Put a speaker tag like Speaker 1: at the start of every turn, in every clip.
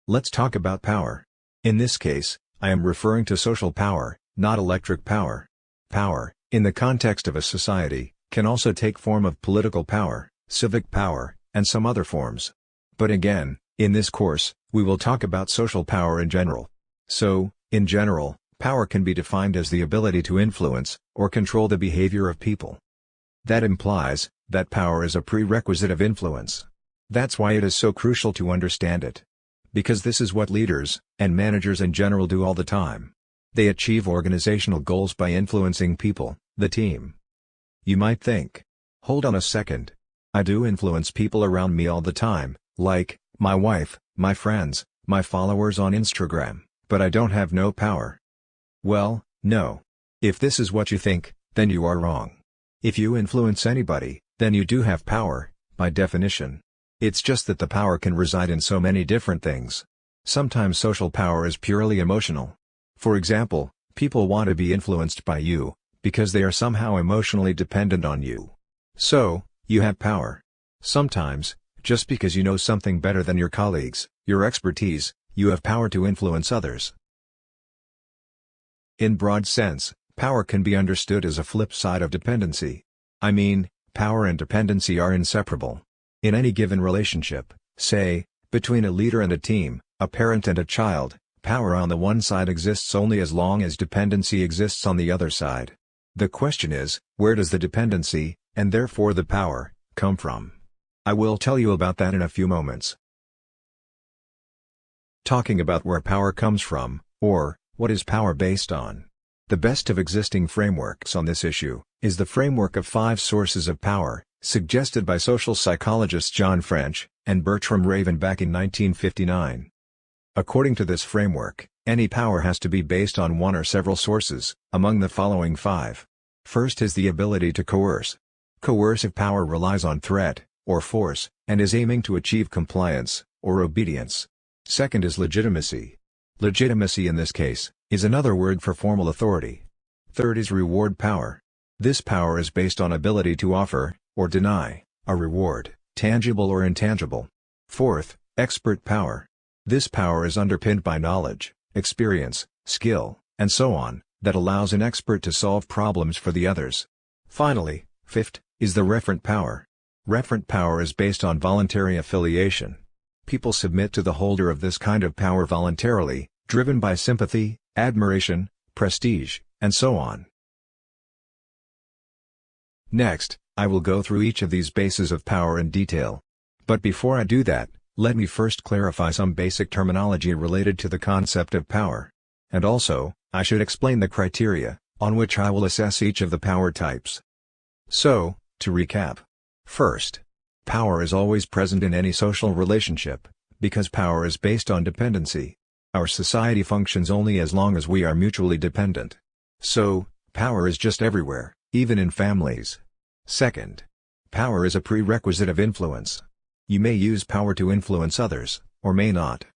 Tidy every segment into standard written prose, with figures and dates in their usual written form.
Speaker 1: Let's talk about power. In this case, I am referring to social power, not electric power. Power, in the context of a society, can also take form of political power, civic power, and some other forms. But again, in this course, we will talk about social power in general. So, in general, power can be defined as the ability to influence, or control the behavior of people. That implies that power is a prerequisite of influence. That's why it is so crucial to understand it. Because this is what leaders, and managers in general do all the time. They achieve organizational goals by influencing people, the team. You might think, hold on a second. I do influence people around me all the time, like, my wife, my friends, my followers on Instagram, but I don't have no power. Well, no. If this is what you think, then you are wrong. If you influence anybody, then you do have power, by definition. It's just that the power can reside in so many different things. Sometimes social power is purely emotional. For example, people want to be influenced by you, because they are somehow emotionally dependent on you. So, you have power. Sometimes, just because you know something better than your colleagues, your expertise, you have power to influence others. In broad sense, power can be understood as a flip side of dependency. I mean, power and dependency are inseparable. In any given relationship, say, between a leader and a team, a parent and a child, power on the one side exists only as long as dependency exists on the other side. The question is, where does the dependency, and therefore the power, come from? I will tell you about that in a few moments. Talking about where power comes from, or, what is power based on? The best of existing frameworks on this issue, is the framework of 5 sources of power, suggested by social psychologists John French, and Bertram Raven back in 1959. According to this framework, any power has to be based on one or several sources, among the following 5. First is the ability to coerce. Coercive power relies on threat, or force, and is aiming to achieve compliance, or obedience. Second is legitimacy. Legitimacy in this case, is another word for formal authority. Third is reward power. This power is based on ability to offer, or deny, a reward, tangible or intangible. Fourth, expert power. This power is underpinned by knowledge, experience, skill, and so on, that allows an expert to solve problems for the others. Finally, fifth, is the referent power. Referent power is based on voluntary affiliation. People submit to the holder of this kind of power voluntarily, driven by sympathy, admiration, prestige, and so on. Next, I will go through each of these bases of power in detail. But before I do that, let me first clarify some basic terminology related to the concept of power. And also, I should explain the criteria, on which I will assess each of the power types. So, to recap. First, power is always present in any social relationship, because power is based on dependency. Our society functions only as long as we are mutually dependent. So, power is just everywhere, even in families. Second, power is a prerequisite of influence. You may use power to influence others, or may not.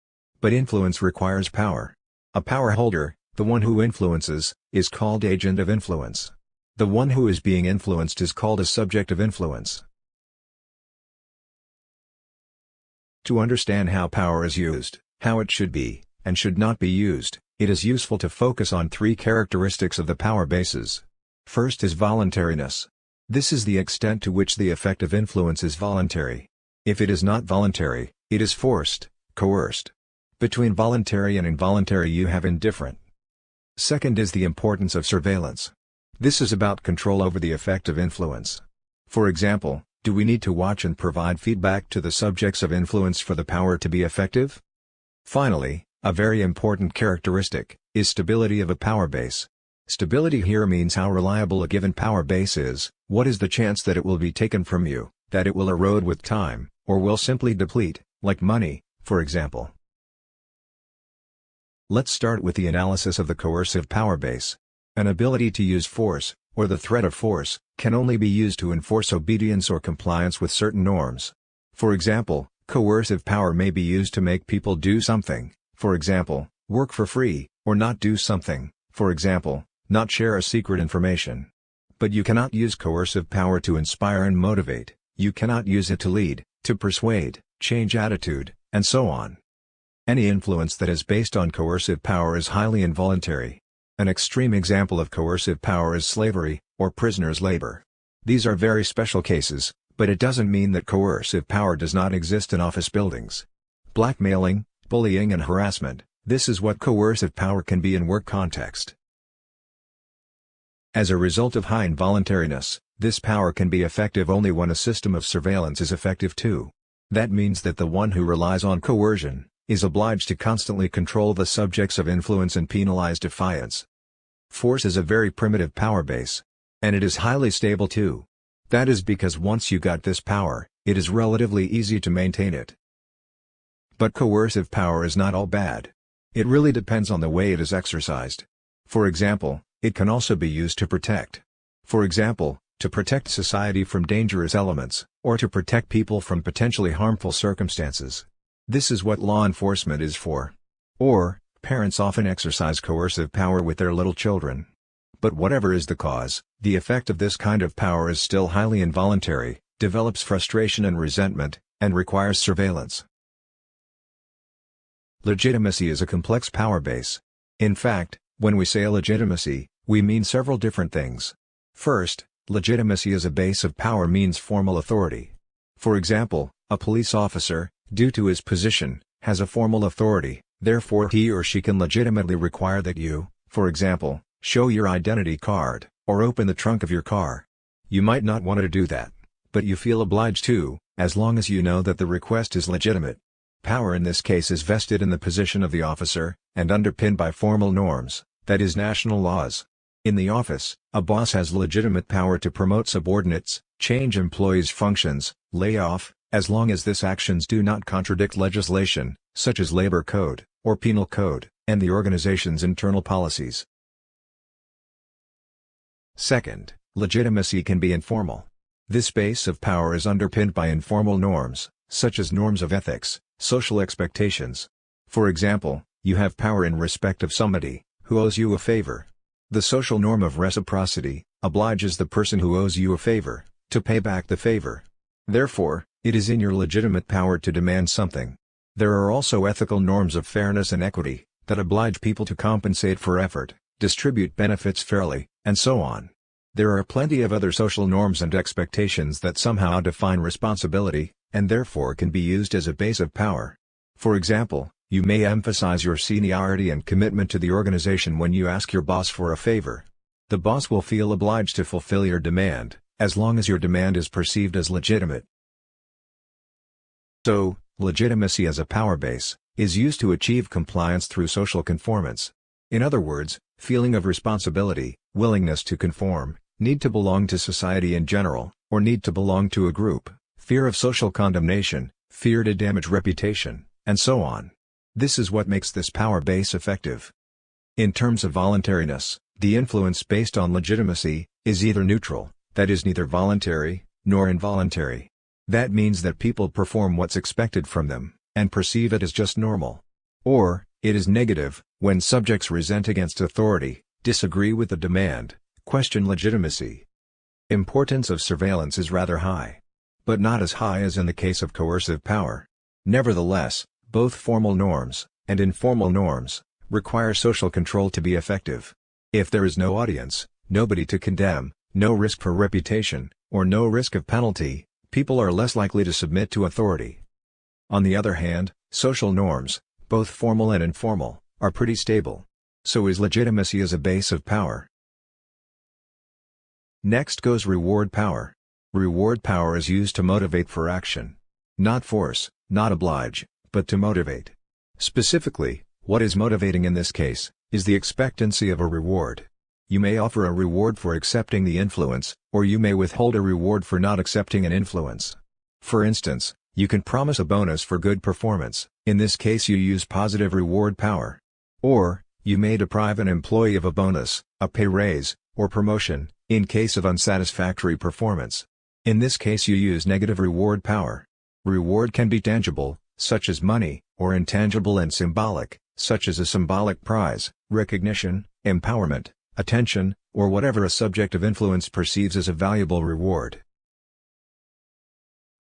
Speaker 1: But influence requires power. A power holder, the one who influences, is called agent of influence. The one who is being influenced is called a subject of influence. To understand how power is used, how it should be, and should not be used, it is useful to focus on 3 characteristics of the power bases. First is voluntariness. This is the extent to which the effect of influence is voluntary. If it is not voluntary, it is forced, coerced. Between voluntary and involuntary you have indifferent. Second is the importance of surveillance. This is about control over the effect of influence. For example, do we need to watch and provide feedback to the subjects of influence for the power to be effective? Finally, a very important characteristic, is stability of a power base. Stability here means how reliable a given power base is, what is the chance that it will be taken from you, that it will erode with time, or will simply deplete, like money, for example. Let's start with the analysis of the coercive power base. An ability to use force, or the threat of force, can only be used to enforce obedience or compliance with certain norms. For example, coercive power may be used to make people do something, for example, work for free, or not do something, for example, not share a secret information. But you cannot use coercive power to inspire and motivate, you cannot use it to lead, to persuade, change attitude, and so on. Any influence that is based on coercive power is highly involuntary. An extreme example of coercive power is slavery, or prisoners' labor. These are very special cases, but it doesn't mean that coercive power does not exist in office buildings. Blackmailing, bullying and harassment, this is what coercive power can be in work context. As a result of high involuntariness, this power can be effective only when a system of surveillance is effective too. That means that the one who relies on coercion is obliged to constantly control the subjects of influence and penalize defiance. Force is a very primitive power base. And it is highly stable too. That is because once you got this power, it is relatively easy to maintain it. But coercive power is not all bad. It really depends on the way it is exercised. For example, it can also be used to protect. For example, to protect society from dangerous elements, or to protect people from potentially harmful circumstances. This is what law enforcement is for. Or, parents often exercise coercive power with their little children. But whatever is the cause, the effect of this kind of power is still highly involuntary, develops frustration and resentment, and requires surveillance. Legitimacy is a complex power base. In fact, when we say legitimacy, we mean several different things. First, legitimacy as a base of power means formal authority. For example, a police officer, due to his position, has a formal authority, therefore he or she can legitimately require that you, for example, show your identity card, or open the trunk of your car. You might not want to do that, but you feel obliged to, as long as you know that the request is legitimate. Power in this case is vested in the position of the officer, and underpinned by formal norms, that is national laws. In the office, a boss has legitimate power to promote subordinates, change employees' functions, lay off, as long as these actions do not contradict legislation, such as labor code, or penal code, and the organization's internal policies. Second, legitimacy can be informal. This base of power is underpinned by informal norms, such as norms of ethics, social expectations. For example, you have power in respect of somebody who owes you a favor. The social norm of reciprocity obliges the person who owes you a favor to pay back the favor. Therefore, it is in your legitimate power to demand something. There are also ethical norms of fairness and equity that oblige people to compensate for effort, distribute benefits fairly, and so on. There are plenty of other social norms and expectations that somehow define responsibility, and therefore can be used as a base of power. For example, you may emphasize your seniority and commitment to the organization when you ask your boss for a favor. The boss will feel obliged to fulfill your demand, as long as your demand is perceived as legitimate. So, legitimacy as a power base is used to achieve compliance through social conformance. In other words, feeling of responsibility, willingness to conform, need to belong to society in general, or need to belong to a group, fear of social condemnation, fear to damage reputation, and so on. This is what makes this power base effective. In terms of voluntariness, the influence based on legitimacy is either neutral, that is neither voluntary nor involuntary. That means that people perform what's expected from them, and perceive it as just normal. Or, it is negative, when subjects resent against authority, disagree with the demand, question legitimacy. Importance of surveillance is rather high. But not as high as in the case of coercive power. Nevertheless, both formal norms, and informal norms, require social control to be effective. If there is no audience, nobody to condemn, no risk for reputation, or no risk of penalty, people are less likely to submit to authority. On the other hand, social norms, both formal and informal, are pretty stable. So is legitimacy as a base of power. Next goes reward power. Reward power is used to motivate for action. Not force, not oblige, but to motivate. Specifically, what is motivating in this case, is the expectancy of a reward. You may offer a reward for accepting the influence, or you may withhold a reward for not accepting an influence. For instance, you can promise a bonus for good performance, in this case you use positive reward power. Or, you may deprive an employee of a bonus, a pay raise, or promotion, in case of unsatisfactory performance. In this case you use negative reward power. Reward can be tangible, such as money, or intangible and symbolic, such as a symbolic prize, recognition, empowerment, attention, or whatever a subject of influence perceives as a valuable reward.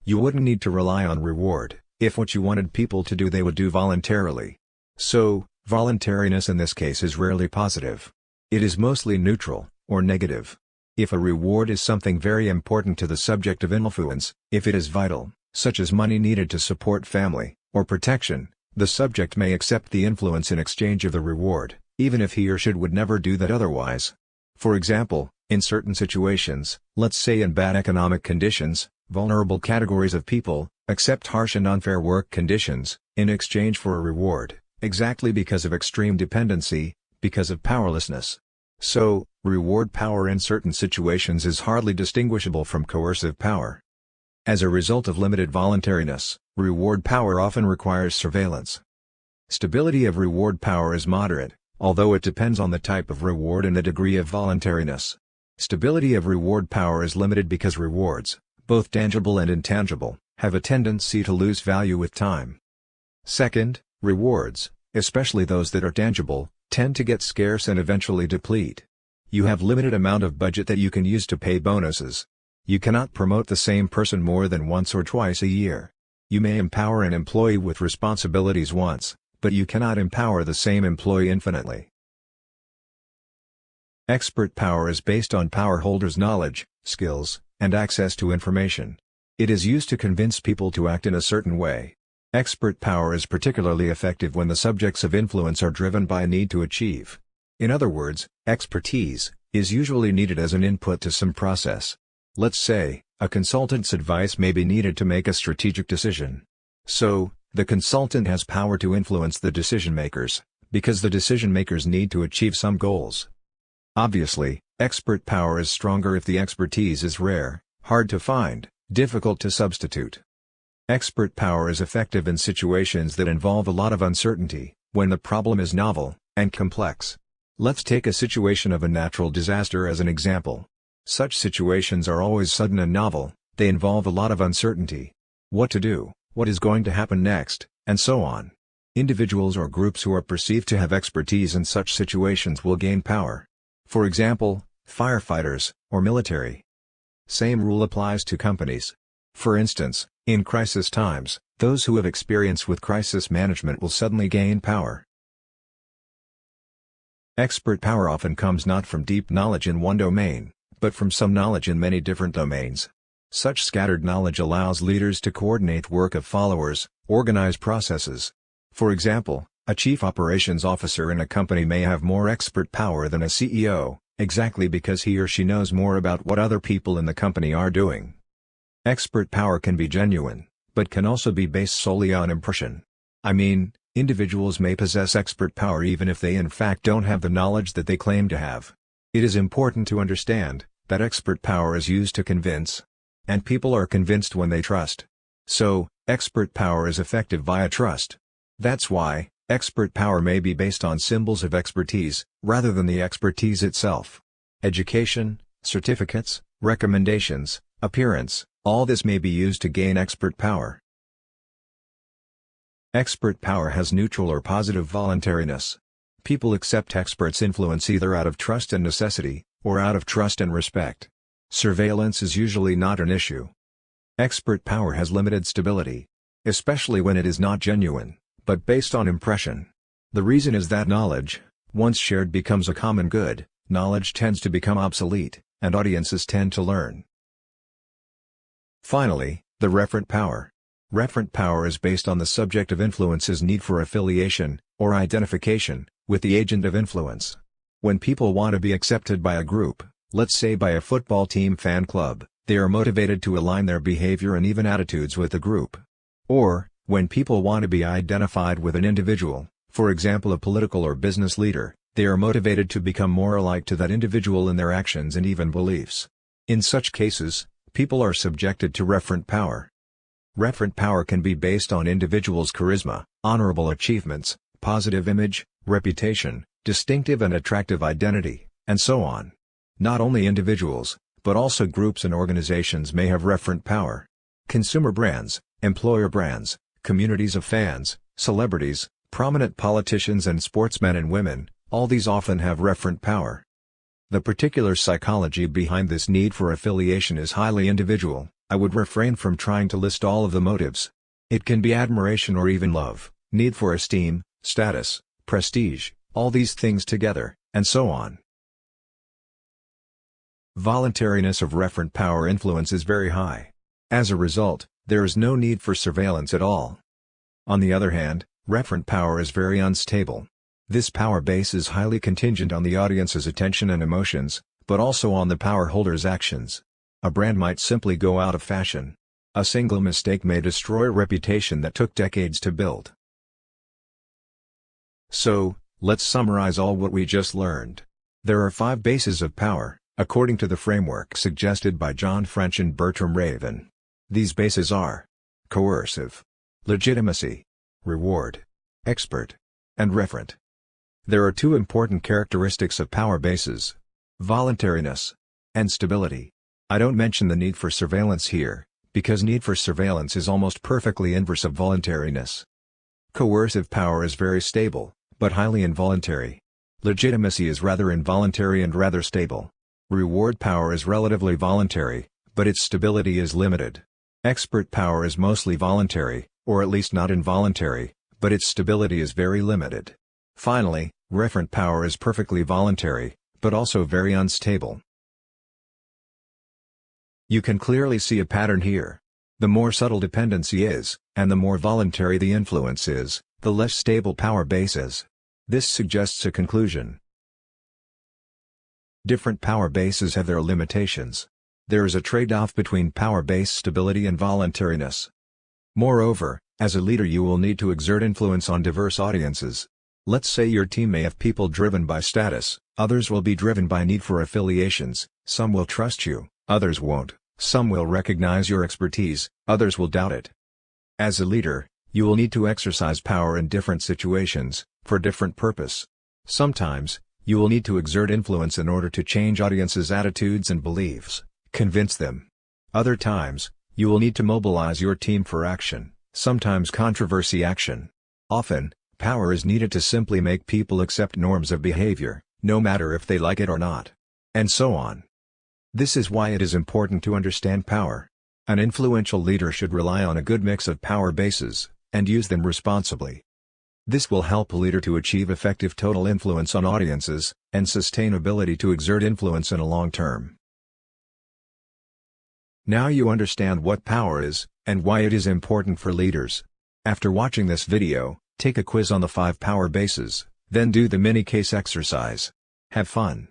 Speaker 1: You wouldn't need to rely on reward, if what you wanted people to do they would do voluntarily. So, voluntariness in this case is rarely positive. It is mostly neutral, or negative. If a reward is something very important to the subject of influence, if it is vital, such as money needed to support family, or protection, the subject may accept the influence in exchange of the reward, even if he or she would never do that otherwise. For example, in certain situations, let's say in bad economic conditions, vulnerable categories of people accept harsh and unfair work conditions in exchange for a reward, exactly because of extreme dependency, because of powerlessness. So, reward power in certain situations is hardly distinguishable from coercive power. As a result of limited voluntariness, reward power often requires surveillance. Stability of reward power is moderate, although it depends on the type of reward and the degree of voluntariness. Stability of reward power is limited because rewards, both tangible and intangible, have a tendency to lose value with time. Second, rewards, especially those that are tangible, tend to get scarce and eventually deplete. You have limited amount of budget that you can use to pay bonuses. You cannot promote the same person more than once or twice a year. You may empower an employee with responsibilities once, but you cannot empower the same employee infinitely. Expert power is based on power holders' knowledge, skills, and access to information. It is used to convince people to act in a certain way. Expert power is particularly effective when the subjects of influence are driven by a need to achieve. In other words, expertise is usually needed as an input to some process. Let's say, a consultant's advice may be needed to make a strategic decision. So, the consultant has power to influence the decision-makers, because the decision-makers need to achieve some goals. Obviously, expert power is stronger if the expertise is rare, hard to find, difficult to substitute. Expert power is effective in situations that involve a lot of uncertainty, when the problem is novel and complex. Let's take a situation of a natural disaster as an example. Such situations are always sudden and novel, they involve a lot of uncertainty. What to do, what is going to happen next, and so on. Individuals or groups who are perceived to have expertise in such situations will gain power. For example, firefighters, or military. Same rule applies to companies. For instance, in crisis times, those who have experience with crisis management will suddenly gain power. Expert power often comes not from deep knowledge in one domain, but from some knowledge in many different domains. Such scattered knowledge allows leaders to coordinate work of followers, organize processes. For example, a chief operations officer in a company may have more expert power than a CEO, exactly because he or she knows more about what other people in the company are doing. Expert power can be genuine, but can also be based solely on impression. I mean, individuals may possess expert power even if they in fact don't have the knowledge that they claim to have. It is important to understand that expert power is used to convince, and people are convinced when they trust. So, expert power is effective via trust. That's why, expert power may be based on symbols of expertise, rather than the expertise itself. Education, certificates, recommendations, appearance, all this may be used to gain expert power. Expert power has neutral or positive voluntariness. People accept experts' influence either out of trust and necessity, or out of trust and respect. Surveillance is usually not an issue. Expert power has limited stability, especially when it is not genuine, but based on impression. The reason is that knowledge, once shared, becomes a common good, knowledge tends to become obsolete, and audiences tend to learn. Finally, the referent power. Referent power is based on the subject of influence's need for affiliation, or identification, with the agent of influence. When people want to be accepted by a group, let's say by a football team fan club, they are motivated to align their behavior and even attitudes with the group. Or, when people want to be identified with an individual, for example a political or business leader, they are motivated to become more alike to that individual in their actions and even beliefs. In such cases, people are subjected to referent power. Referent power can be based on individuals' charisma, honorable achievements, positive image, reputation, distinctive and attractive identity, and so on. Not only individuals, but also groups and organizations may have referent power. Consumer brands, employer brands, communities of fans, celebrities, prominent politicians and sportsmen and women, all these often have referent power. The particular psychology behind this need for affiliation is highly individual. I would refrain from trying to list all of the motives. It can be admiration or even love, need for esteem, status, prestige, all these things together, and so on. Voluntariness of referent power influence is very high. As a result, there is no need for surveillance at all. On the other hand, referent power is very unstable. This power base is highly contingent on the audience's attention and emotions, but also on the power holder's actions. A brand might simply go out of fashion. A single mistake may destroy a reputation that took decades to build. So, let's summarize all what we just learned. There are 5 bases of power, according to the framework suggested by John French and Bertram Raven. These bases are coercive, legitimacy, reward, expert, and referent. There are 2 important characteristics of power bases: voluntariness and stability. I don't mention the need for surveillance here, because need for surveillance is almost perfectly inverse of voluntariness. Coercive power is very stable, but highly involuntary. Legitimacy is rather involuntary and rather stable. Reward power is relatively voluntary, but its stability is limited. Expert power is mostly voluntary, or at least not involuntary, but its stability is very limited. Finally, referent power is perfectly voluntary, but also very unstable. You can clearly see a pattern here. The more subtle dependency is, and the more voluntary the influence is, the less stable power base is. This suggests a conclusion. Different power bases have their limitations. There is a trade-off between power base stability and voluntariness. Moreover, as a leader you will need to exert influence on diverse audiences. Let's say your team may have people driven by status, others will be driven by need for affiliations, some will trust you, others won't, some will recognize your expertise, others will doubt it. As a leader, you will need to exercise power in different situations, for different purpose. Sometimes, you will need to exert influence in order to change audiences' attitudes and beliefs, convince them. Other times, you will need to mobilize your team for action, sometimes controversy action. Often, power is needed to simply make people accept norms of behavior, no matter if they like it or not. And so on. This is why it is important to understand power. An influential leader should rely on a good mix of power bases, and use them responsibly. This will help a leader to achieve effective total influence on audiences, and sustainability to exert influence in a long term. Now you understand what power is, and why it is important for leaders. After watching this video, take a quiz on the 5 power bases, then do the mini case exercise. Have fun!